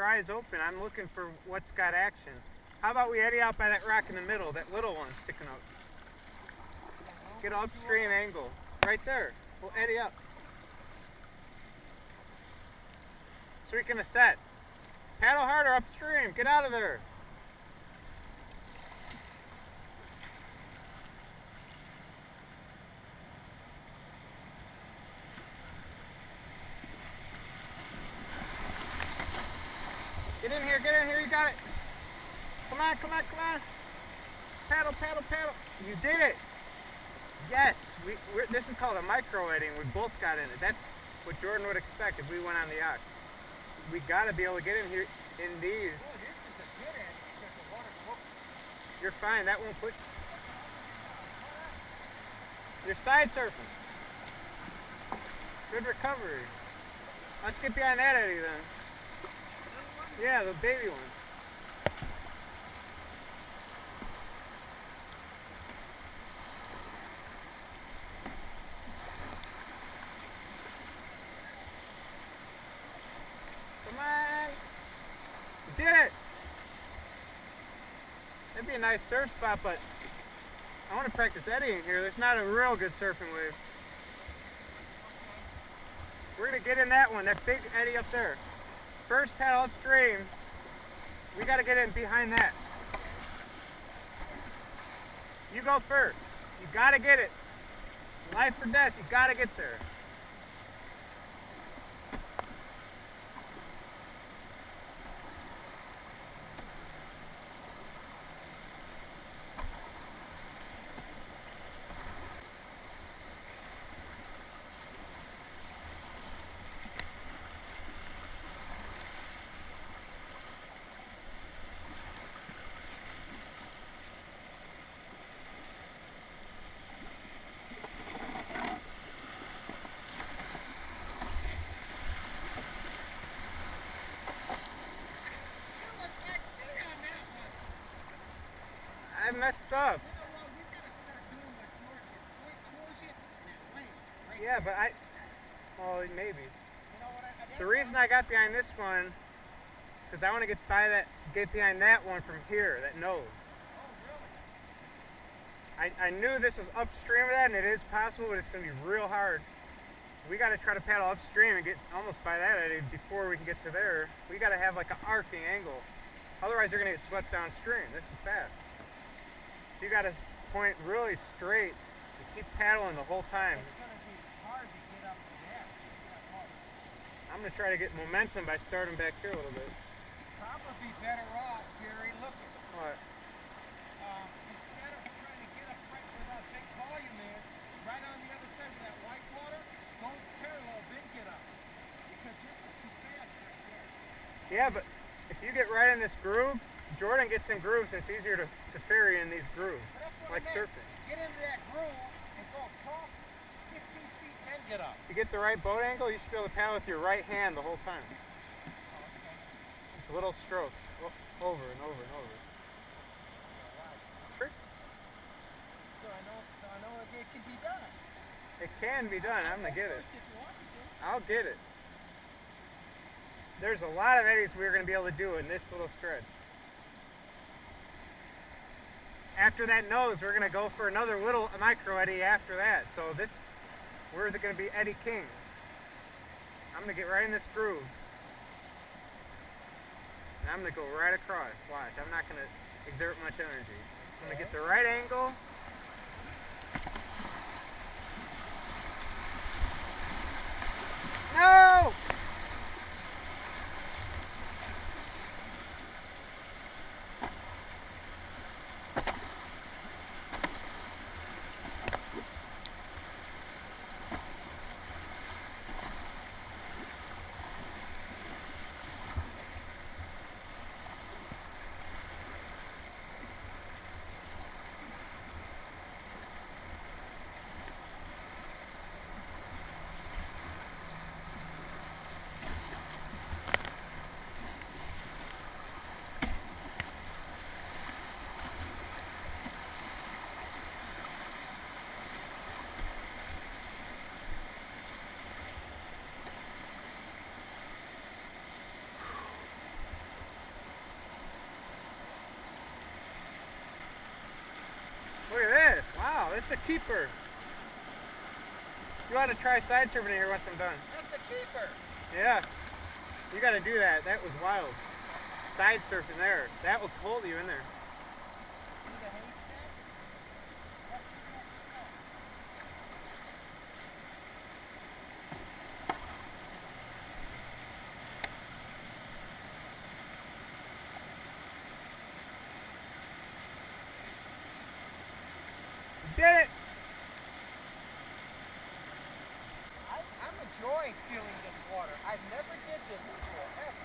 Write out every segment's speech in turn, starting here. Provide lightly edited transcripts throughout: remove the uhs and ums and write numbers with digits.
Your eyes open, I'm looking for what's got action. How about we eddy out by that rock in the middle, that little one sticking out? Get an upstream angle. Right there. We'll eddy up. So we can assess. Paddle harder upstream. Get out of there. Get in here, you got it. Come on, come on, come on. Paddle, paddle, paddle. You did it. Yes, this is called a micro eddy. We both got in it. That's what Jordan would expect if we went on the yacht. We gotta be able to get in here in these. You're fine, that won't put. You're side surfing. Good recovery. Let's get behind that eddy then. Yeah, the baby one. Come on! You did it! That'd be a nice surf spot, but I want to practice eddying here. There's not a real good surfing wave. We're gonna get in that one, that big eddy up there. First paddle upstream, we got to get in behind that. You go first. You got to get it. Life or death, you got to get there. I messed up. Yeah, but well, maybe. The reason I got behind this one, because I want to get behind that one from here, that nose. I knew this was upstream of that, and it is possible, but it's going to be real hard. We got to try to paddle upstream and get almost by that eddy before we can get to there. We got to have like an arcing angle. Otherwise, you're going to get swept downstream. This is fast. So you got to point really straight and keep paddling the whole time. It's going to be hard to get up there. I'm going to try to get momentum by starting back here a little bit. Probably better off, Gary, look at What? instead of trying to get up right where that big volume is, right on the other side of that whitewater, go parallel, then get up. Because you're too fast right there. Yeah, but if you get right in this groove, Jordan gets in grooves, and it's easier to ferry in these grooves, like surfing. Get into that groove and go across 15 feet, then get up. If you get the right boat angle, you should be able to paddle with your right hand the whole time. Oh, okay. Just little strokes, over and over and over. Sure. So I know it can be done. It can be done. I'm gonna get it. I'll get it. There's a lot of eddies we're gonna be able to do in this little stretch. After that nose, we're going to go for another little micro eddy after that. So we're going to be eddy kings. I'm going to get right in this groove. And I'm going to go right across. Watch, I'm not going to exert much energy. I'm going to get the right angle. No! That's a keeper. You ought to try side surfing here once I'm done. That's a keeper. Yeah. You got to do that. That was wild. Side surfing there. That will hold you in there. See the haystack? You did it! I'm enjoying feeling this water. I've never did this before, ever.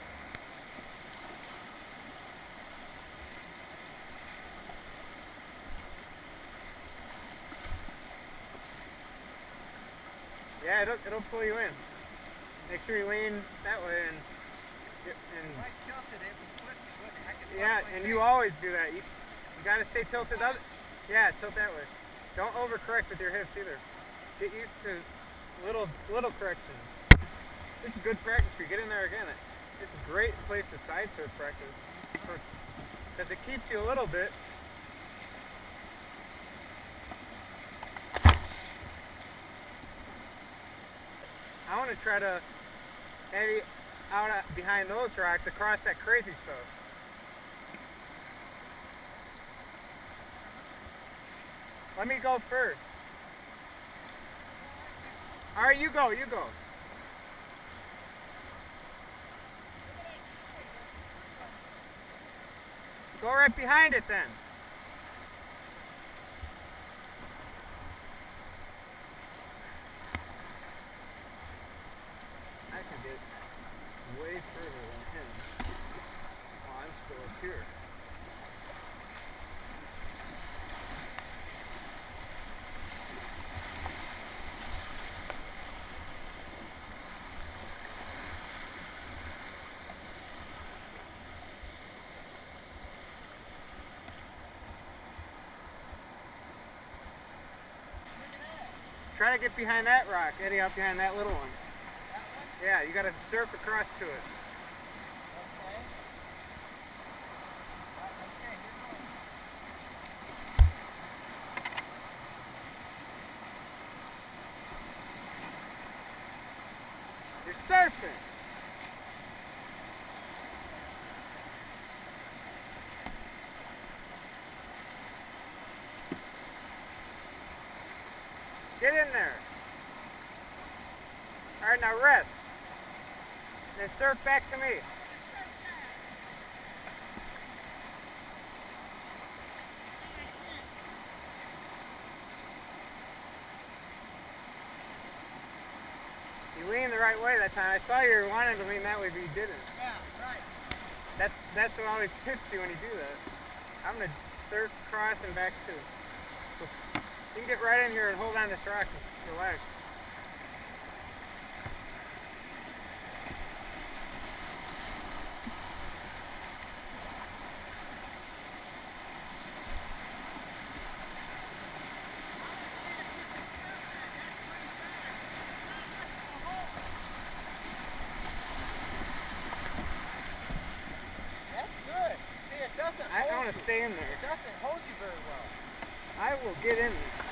Yeah, it'll pull you in. Make sure you lean that way and If I tilted it would flip me, wouldn't it? I could yeah, flip my and face. you always do that. You gotta stay tilted other. Yeah, tilt that way. Don't overcorrect with your hips either. Get used to little corrections. This is good practice for you. Get in there again. It's a great place to side surf practice because it keeps you a little bit. I want to try to eddy out behind those rocks across that crazy stuff. Let me go first. All right, you go, you go. Go right behind it then. I can get way further than him while I'm still up here. Try to get behind that rock, eddy out behind that little one. That one? Yeah, you gotta surf across to it. Okay. Okay, here goes. You're surfing! Get in there. Alright, now rest. Then surf back to me. You leaned the right way that time. I saw you were wanting to lean that way, but you didn't. Yeah, right. That's what always tips you when you do that. I'm going to surf across and back too. So you can get right in here and hold on this rock and relax. That's good. See, it doesn't I hold want you. to stay in there. It doesn't hold you very well. I will get in there.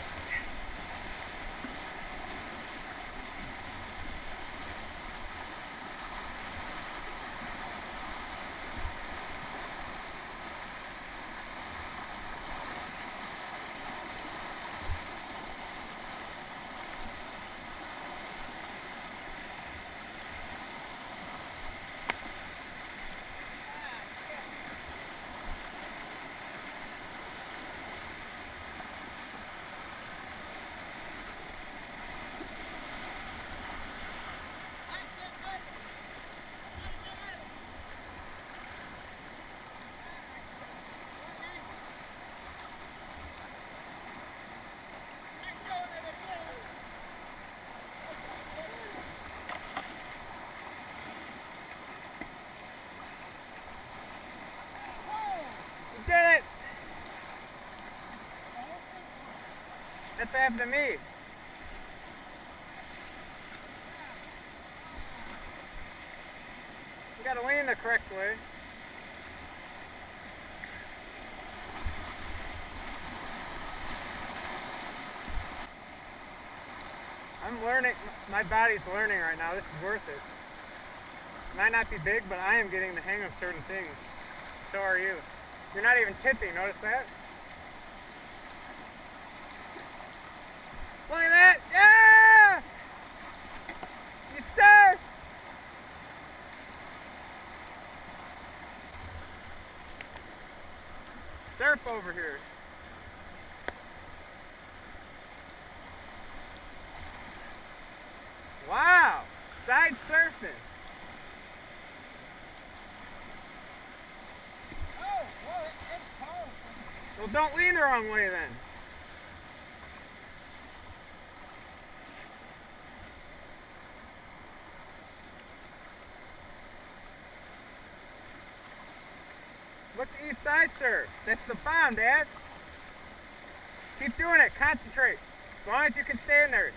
You did it! That's what happened to me. You gotta lean the correct way. I'm learning, my body's learning right now. This is worth it. Might not be big, but I am getting the hang of certain things. So are you. You're not even tipping, notice that? Look at that! Yeah! You sir! Surf over here. Wow! Side surfing. Oh, well, it's powerful. Well, don't lean the wrong way then. Look at you side surf. That's the bomb, Dad. Keep doing it. Concentrate. As long as you can stay in there.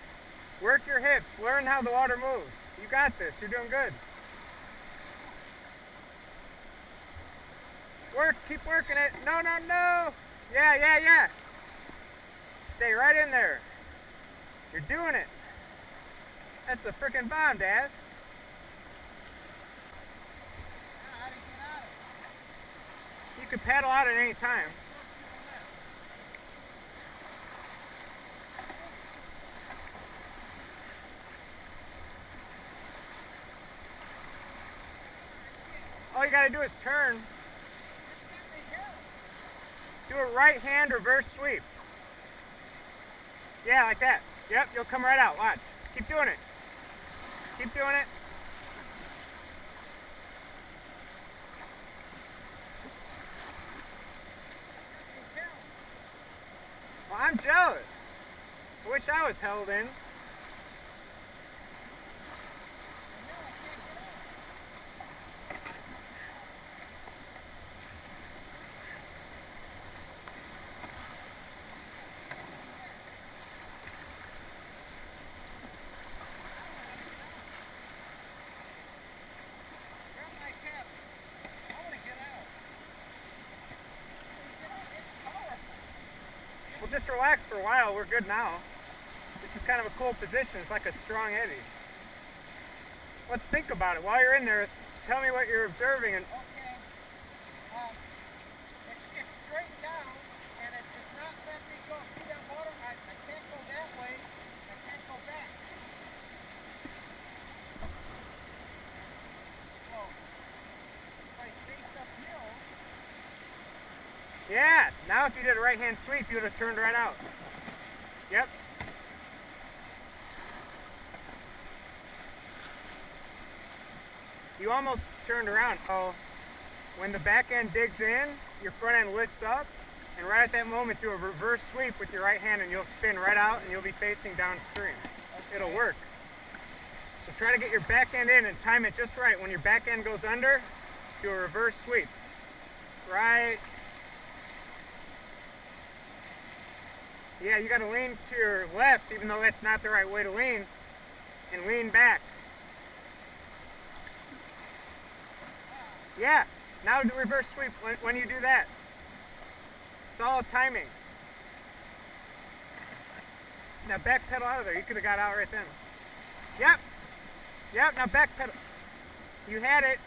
Work your hips. Learn how the water moves. You got this. You're doing good. Work. Keep working it. No, no, no. Yeah, yeah, yeah. Stay right in there. You're doing it. That's the frickin' bomb, Dad. How to get out of it? You can paddle out at any time. All you gotta do is turn. Do a right hand reverse sweep. Yeah, like that. Yep, you'll come right out. Watch. Keep doing it. Keep doing it. Well, I'm jealous. I wish I was held in. Well, just relax for a while. We're good now. This is kind of a cool position. It's like a strong eddy. Let's think about it. While you're in there, tell me what you're observing. And Okay. It's straight down, and it does not let me go. See that water? I can't go that way. I can't go back. So, if I face uphill, yeah, now if you did a right hand sweep, you would have turned right out. Yep. You almost turned around. So when the back end digs in, your front end lifts up, and right at that moment do a reverse sweep with your right hand and you'll spin right out and you'll be facing downstream. Okay. It'll work. So try to get your back end in and time it just right. When your back end goes under, do a reverse sweep. Right. Yeah, you gotta lean to your left even though that's not the right way to lean, and lean back. Yeah, now do reverse sweep when you do that. It's all timing. Now back pedal out of there. You could have got out right then. Yep. Yep, now back pedal. You had it.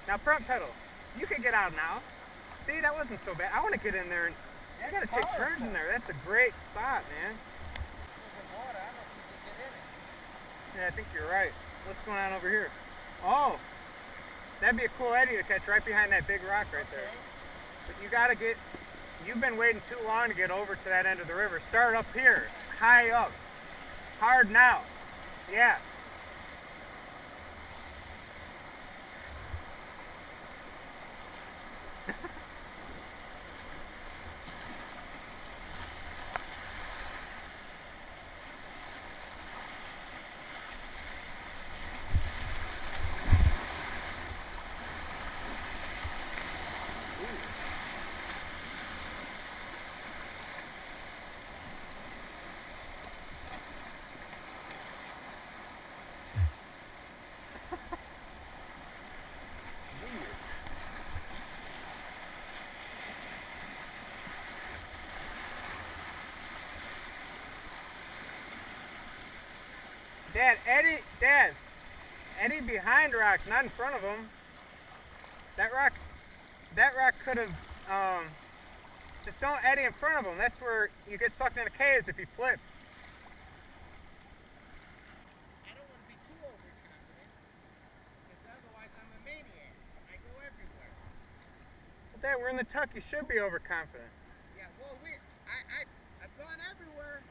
Now front pedal. You can get out now. See, that wasn't so bad. I want to get in there and you gotta take turns in there. That's a great spot, man. Yeah, I think you're right. What's going on over here? Oh, that'd be a cool eddy to catch right behind that big rock right there. But you gotta get, you've been waiting too long to get over to that end of the river. Start up here, high up, hard now. Yeah. Dad, eddy behind rocks, not in front of them. That rock could have, just don't eddy in front of them. That's where you get sucked into caves if you flip. I don't want to be too overconfident, because otherwise I'm a maniac. I go everywhere. Well, Dad, we're in the Tuck. You should be overconfident. Yeah, well, I've gone everywhere,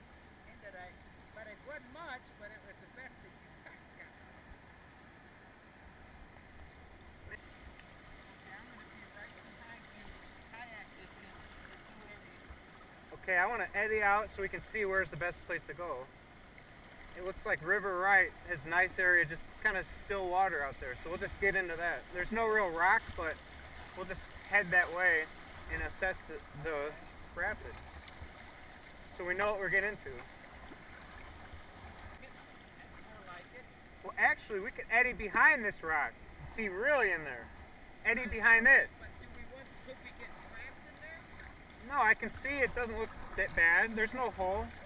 but it wasn't much, but it was the best that you guys got. Okay, I'm going to be right behind you, kayak distance, and do whatever you do. Okay, I want to eddy out so we can see where's the best place to go. It looks like River Right has a nice area, just kind of still water out there. So we'll just get into that. There's no real rock, but we'll just head that way and assess the rapid. So we know what we're getting into. That's more like it. Well, actually, we could eddy behind this rock and see really in there. Eddy behind this. But could we get trapped in there? No, I can see it doesn't look that bad. There's no hole. Okay.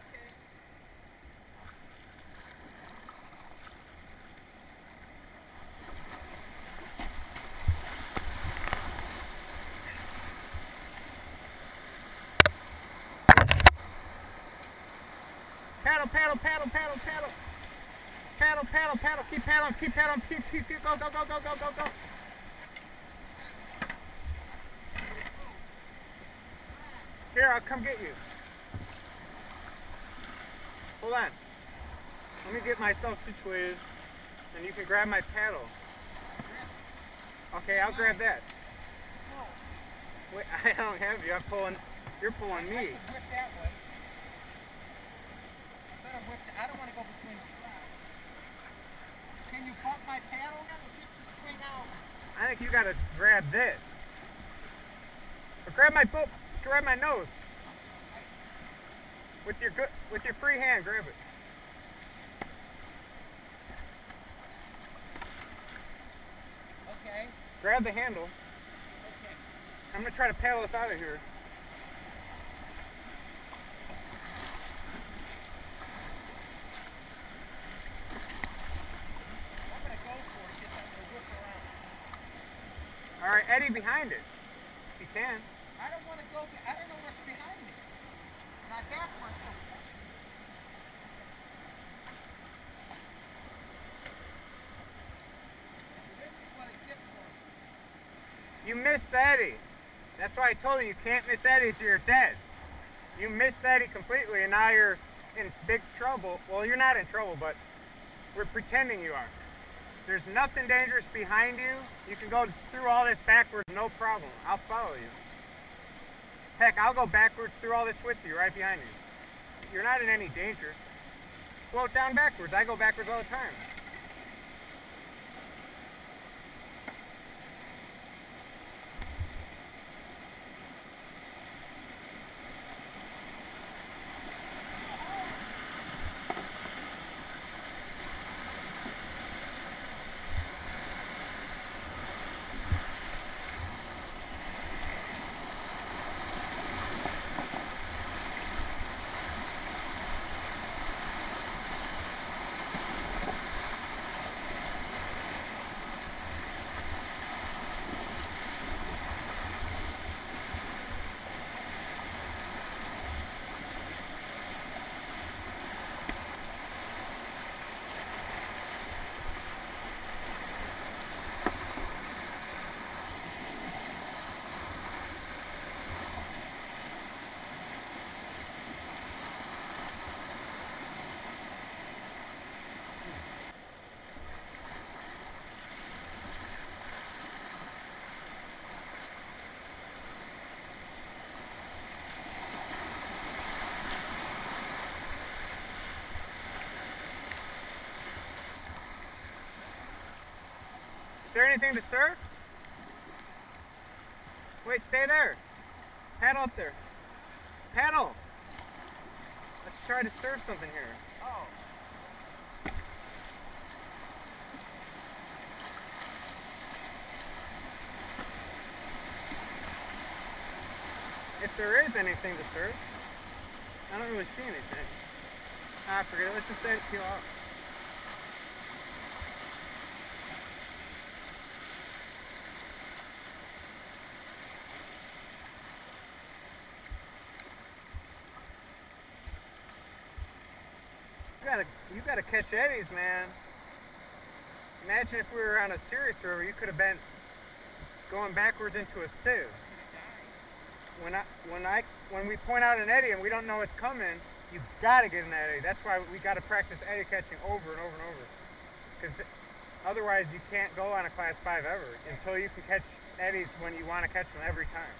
Paddle, paddle, paddle, paddle, paddle. Paddle, paddle, paddle. Keep paddling, keep paddling, keep, go, go, go, go, go, go, go. Here, I'll come get you. Hold on. Let me get myself situated, and you can grab my paddle. Okay, I'll grab that. Wait, I don't have you. You're pulling me. I can whip that way. I don't want to go between the tracks. Can you bump my paddle? Just to swing out. I think you gotta grab this. Or grab my boat. Grab my nose. With your free hand, grab it. Okay. Grab the handle. Okay. I'm gonna try to paddle us out of here. I'm gonna go for it. Just have to whip around. All right, eddy behind it. If you can. I don't want to go. I don't know what's behind me. Not that one. This is what I get for me. You missed the eddy. That's why I told you can't miss eddies or you're dead. You missed the eddy completely and now you're in big trouble. Well, you're not in trouble, but we're pretending you are. There's nothing dangerous behind you. You can go through all this backwards, no problem. I'll follow you. Heck, I'll go backwards through all this with you, right behind you. You're not in any danger. Just float down backwards. I go backwards all the time. Is there anything to surf? Wait, stay there. Paddle up there. Paddle. Let's try to surf something here. Oh. If there is anything to surf. I don't really see anything. Ah, forget it. Let's just let it peel off. gotta catch eddies, man. Imagine if we were on a serious river, you could have been going backwards into a sieve. When we point out an eddy and we don't know it's coming, you gotta get an eddy. That's why we gotta practice eddy catching over and over and over. Because otherwise you can't go on a class 5 ever until you can catch eddies when you want to catch them every time.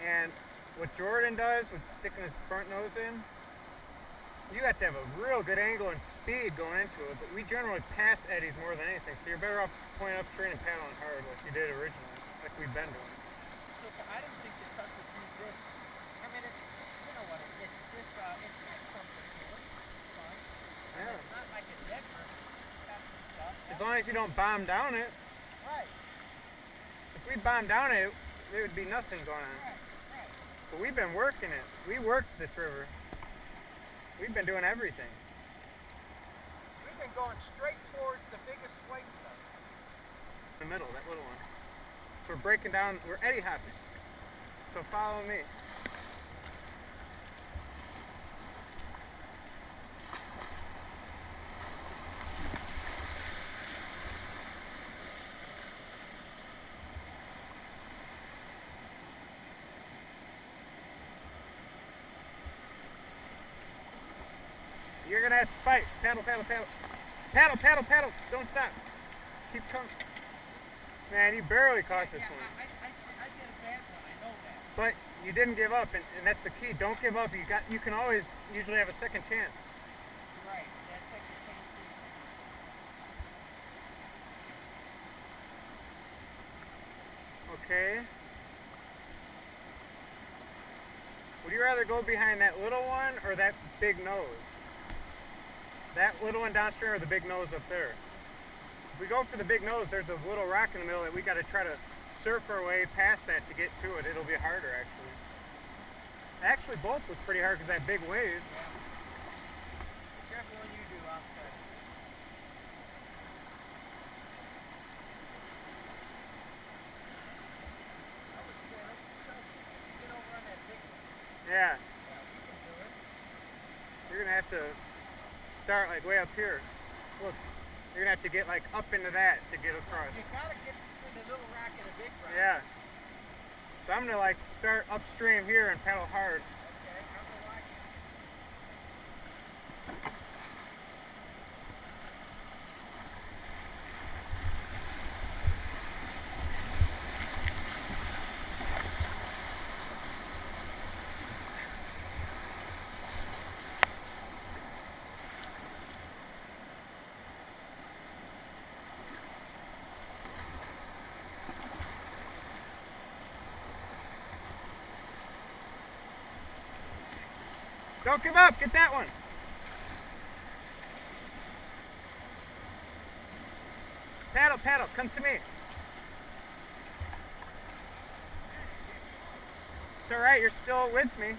And what Jordan does with sticking his front nose in, you have to have a real good angle and speed going into it, but we generally pass eddies more than anything, so you're better off pointing upstream and paddling hard like you did originally, like we've been doing. So I didn't think the Tuck would do this. I mean, it's, you know what, it's got something to it. It's fine. Yeah. It's not like a dead river. Stuff. As long as you don't bomb down it. Right. If we bomb down it, there would be nothing going on. Right. But we've been working it. We worked this river. We've been doing everything. We've been going straight towards the biggest white stuff. In the middle, that little one. So we're breaking down, we're eddy hopping. So follow me. You're gonna have to fight. Paddle, paddle, paddle. Paddle, paddle, paddle. Don't stop. Keep coming. Man, you barely caught this one. I did a bad one, I know that. But you didn't give up, and that's the key. Don't give up. You can always usually have a second chance. Right, that second chance. Okay. Would you rather go behind that little one or that big nose? That little one downstream or the big nose up there? If we go for the big nose, there's a little rock in the middle that we got to try to surf our way past that to get to it. It'll be harder, actually. Actually, both look pretty hard because that big wave. Yeah. Careful when you do, outside. I would say, let's get over on that big one. Yeah. Yeah, we can do it. You're going to have to start like way up here. Look, you're going to have to get like up into that to get across. You gotta get between the little rock and the big rock. Yeah. So I'm going to like start upstream here and paddle hard. Okay, I'm gonna watch you. Don't give up. Get that one. Paddle, paddle. Come to me. It's all right. You're still with me.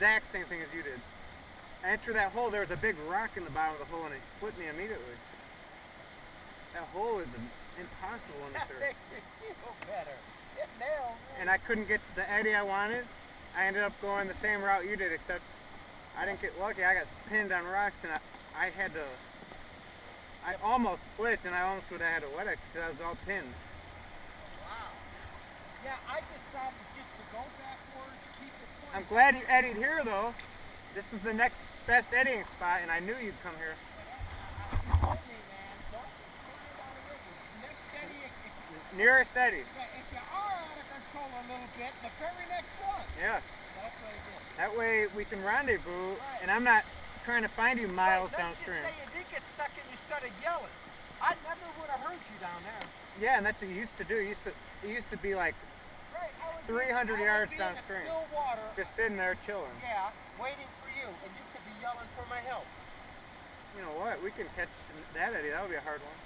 Exact same thing as you did. I entered that hole, there was a big rock in the bottom of the hole and it flipped me immediately. That hole is impossible in this That earth. makes me feel better. It nailed me. And I couldn't get the eddy I wanted. I ended up going the same route you did, except I didn't get lucky. I got pinned on rocks, and I had to. I almost split, and I almost would have had a wet X because I was all pinned. Wow. Yeah, I decided just to go backwards, keep it flat. I'm glad you eddied here, though. This was the next best eddying spot, and I knew you'd come here. You told me, man, don't be scared about the river. Next eddy, Nearest eddy. if you are out of control a little bit, the very next one. Yeah. That's what it is. That way we can rendezvous, Right. and I'm not trying to find you miles Let's downstream. just say you did get stuck and you started yelling. I never would have heard you down there. Yeah, and that's what you used to do. It used to be like Right, I would 300 be, yards I would be downstream. In the still water, Just sitting there chilling. yeah, waiting for you, and you could be yelling for my help. You know what? We can catch that eddy. That would be a hard one.